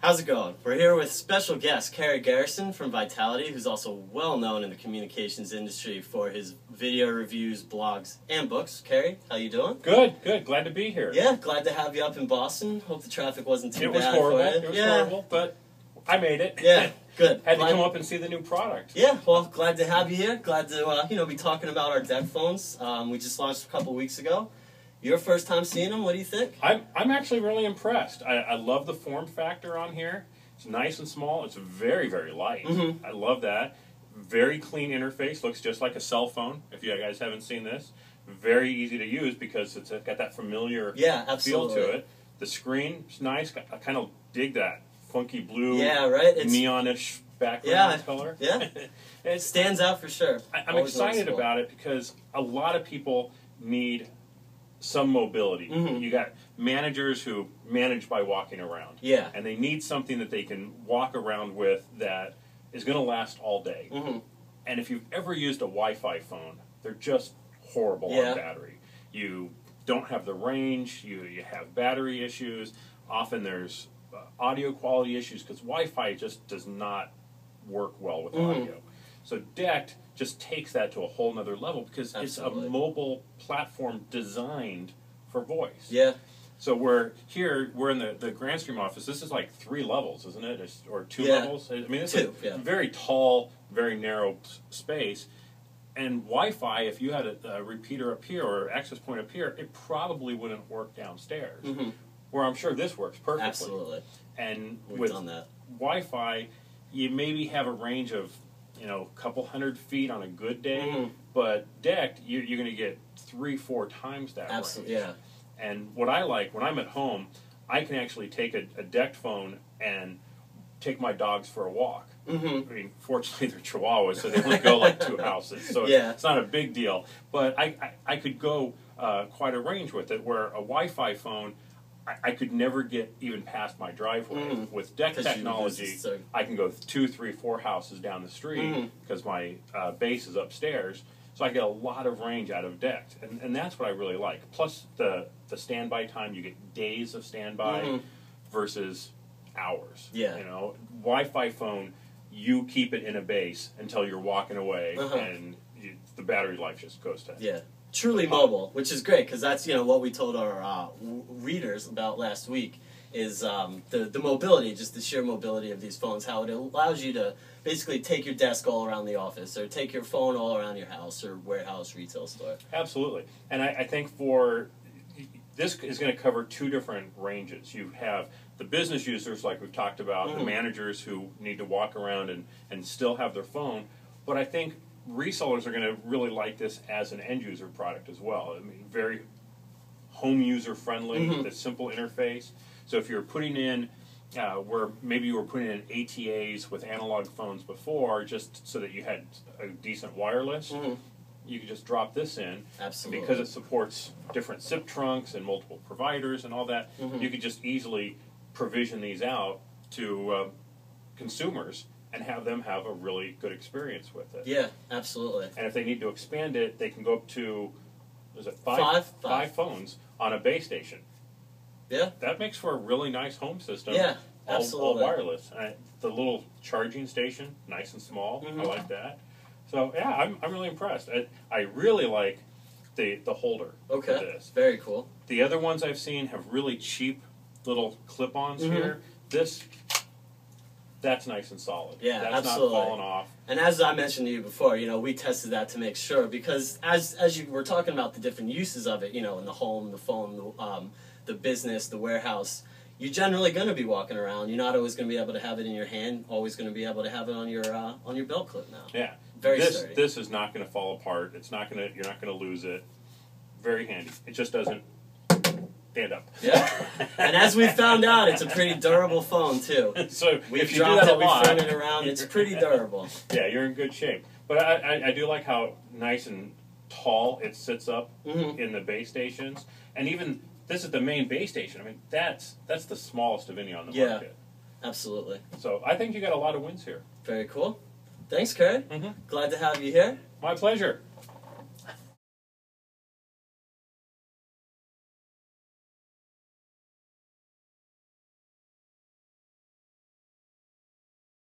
How's it going? We're here with special guest Kerry Garrison from Vitelity, who's also well known in the communications industry for his video reviews, blogs, and books. Kerry, how you doing? Good, good. Glad to be here. Yeah, glad to have you up in Boston. Hope the traffic wasn't too bad. It was horrible. For you. It was horrible, but I made it. Yeah, good. Had to come up and see the new product. Yeah, well, glad to have you here. Glad to be talking about our DECT phones. We just launched a couple weeks ago. Your first time seeing them, what do you think? I'm actually really impressed. I love the form factor on here. It's nice and small. It's very, very light. Mm-hmm. I love that. Very clean interface. Looks just like a cell phone, if you guys haven't seen this. Very easy to use because it's got that familiar feel to it. The screen is nice. I kind of dig that funky blue, neonish background color. Yeah, it stands out for sure. I'm excited about it because a lot of people need some mobility. Mm-hmm. You got managers who manage by walking around. Yeah. And they need something that they can walk around with that is going to last all day. Mm-hmm. And if you've ever used a Wi-Fi phone, they're just horrible on battery. You don't have the range, you have battery issues, often there's audio quality issues because Wi-Fi just does not work well with audio. So DECT just takes that to a whole nother level because it's a mobile platform designed for voice. Yeah. So we're in the Grandstream office. This is like 3 levels, isn't it? Or 2 levels? I mean, it's a very tall, very narrow space. And Wi-Fi, if you had a repeater up here or access point up here, it probably wouldn't work downstairs. Where I'm sure this works perfectly. Absolutely. And We've done that. Wi-Fi, you maybe have a range of a couple hundred feet on a good day, but DECT, you're going to get 3-4 times that range. Yeah. And what I like, when I'm at home, I can actually take a DECT phone and take my dogs for a walk. I mean, fortunately, they're Chihuahuas, so they only go like 2 houses, so it's not a big deal. But I could go quite a range with it, where a Wi-Fi phone, I could never get even past my driveway. With DECT technology, I can go 2, 3, 4 houses down the street because my base is upstairs. So I get a lot of range out of DECT, and that's what I really like. Plus the standby time, you get days of standby versus hours. Yeah. Wi-Fi phone, you keep it in a base until you're walking away, and the battery life just goes to truly mobile, which is great because that's what we told our readers about last week is the mobility, just the sheer mobility of these phones, how it allows you to basically take your desk all around the office or take your phone all around your house or warehouse, retail store. Absolutely. And I think this is going to cover 2 different ranges. You have the business users, like we've talked about, the managers who need to walk around and still have their phone, but I think resellers are going to really like this as an end-user product as well. I mean, very home user-friendly, the simple interface. So if you're putting in, where maybe you were putting in ATAs with analog phones before, just so that you had a decent wireless, you could just drop this in. Absolutely. Because it supports different SIP trunks and multiple providers and all that, you could just easily provision these out to consumers and have them have a really good experience with it. Yeah, absolutely. And if they need to expand it, they can go up to, is it 5 phones on a base station. Yeah. That makes for a really nice home system. Yeah, absolutely. All wireless. The little charging station, nice and small. I like that. So, yeah, I'm really impressed. I really like the holder for this. Very cool. The other ones I've seen have really cheap little clip-ons here. That's nice and solid. Yeah, that's absolutely. not falling off. And as I mentioned to you before, we tested that to make sure because as you were talking about the different uses of it, in the home, the phone, the business, the warehouse, you're generally going to be walking around. You're not always going to be able to have it in your hand. Always going to be able to have it on your belt clip now. Yeah, very sturdy. This is not going to fall apart. You're not going to lose it. Very handy. It just doesn't stand up. Yeah, and as we found out, it's a pretty durable phone too. So we've if you do that a lot, we've thrown it around. It's pretty durable. Yeah, you're in good shape. But I do like how nice and tall it sits up in the base stations, and even this is the main base station. I mean, that's the smallest of any on the market. Absolutely. So I think you got a lot of wins here. Very cool. Thanks, Kerry. Glad to have you here. My pleasure.